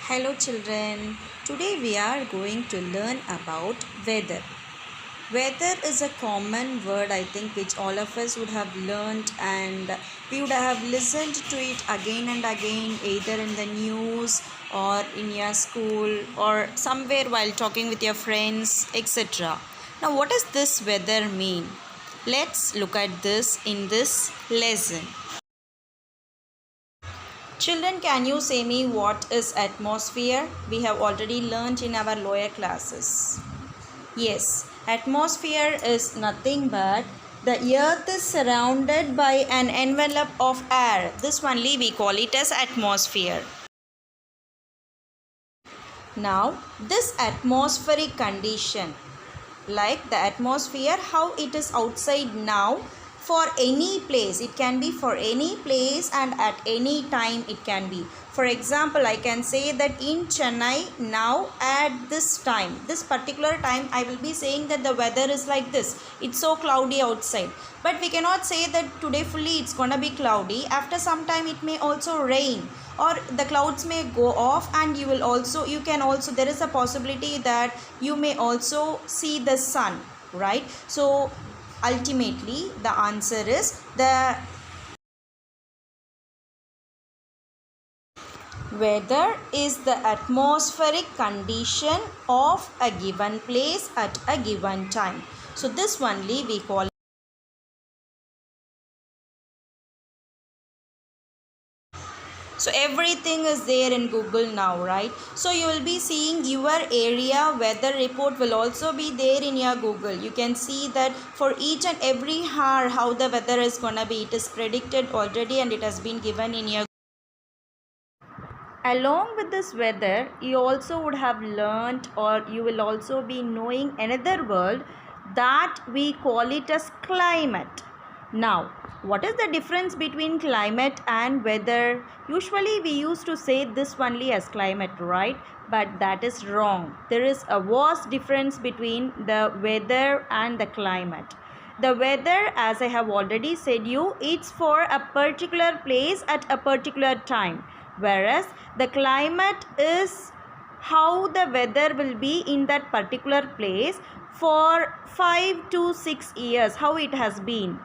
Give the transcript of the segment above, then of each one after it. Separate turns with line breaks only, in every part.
Hello children, today we are going to learn about weather. Weather is a common word I think which all of us would have learned and we would have listened to it again and again either in the news or in your school or somewhere while talking with your friends etc. Now what does this weather mean? Let's look at this in this lesson. Children, can you say me what is atmosphere? We have already learned in our lower classes. Yes, atmosphere is nothing but the earth is surrounded by an envelope of air. This only we call it as atmosphere. Now, this atmospheric condition, like the atmosphere, how it is outside now, for any place, it can be for any place and at any time it can be. For example, I can say that in Chennai now at this time, this particular time, I will be saying that the weather is like this. It's so cloudy outside. But we cannot say that today fully it's gonna be cloudy. After some time it may also rain or the clouds may go off and you can also there is a possibility that you may also see the sun, right? So ultimately the answer is the weather is the atmospheric condition of a given place at a given time. So this only we call. So everything is there in Google now, right? So you will be seeing your area weather report will also be there in your Google. You can see that for each and every hour how the weather is gonna be. It is predicted already and it has been given in your. Along with this weather, you also would have learnt or you will also be knowing another word that we call it as climate. Now, what is the difference between climate and weather? Usually we used to say this only as climate, right? But that is wrong. There is a vast difference between the weather and the climate. The weather, as I have already said you, it's for a particular place at a particular time. Whereas the climate is how the weather will be in that particular place for 5 to 6 years, how it has been.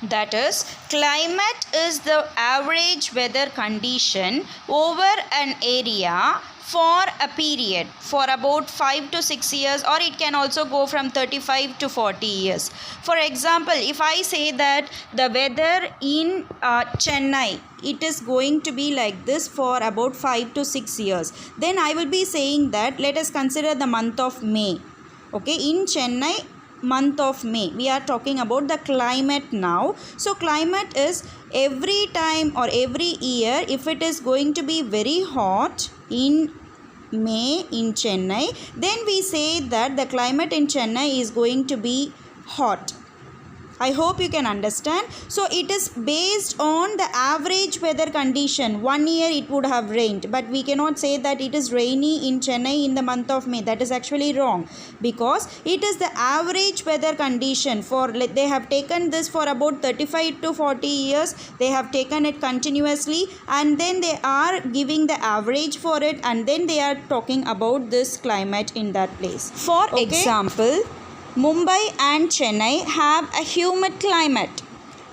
That is, climate is the average weather condition over an area for a period for about 5 to 6 years, or it can also go from 35 to 40 years. For example, if I say that the weather in Chennai, it is going to be like this for about 5 to 6 years, then I will be saying that let us consider the month of May. Okay, in Chennai, month of May, we are talking about the climate now. So climate is every time or every year, if it is going to be very hot in May in Chennai, then we say that the climate in Chennai is going to be hot. I hope you can understand. So it is based on the average weather condition. 1 year it would have rained, but we cannot say that it is rainy in Chennai in the month of May. That is actually wrong, because it is the average weather condition for, they have taken this for about 35 to 40 years. They have taken it continuously and then they are giving the average for it and then they are talking about this climate in that place. For example, Mumbai and Chennai have a humid climate.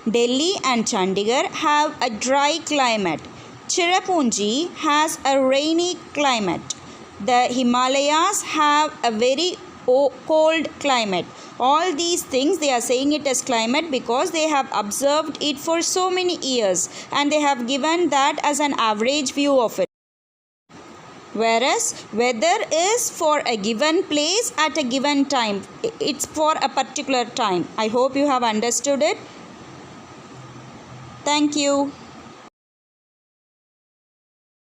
Delhi and Chandigarh have a dry climate. Cherrapunji has a rainy climate. The Himalayas have a very cold climate. All these things they are saying it as climate because they have observed it for so many years and they have given that as an average view of it. Whereas weather is for a given place at a given time. It's for a particular time. I hope you have understood it. Thank you.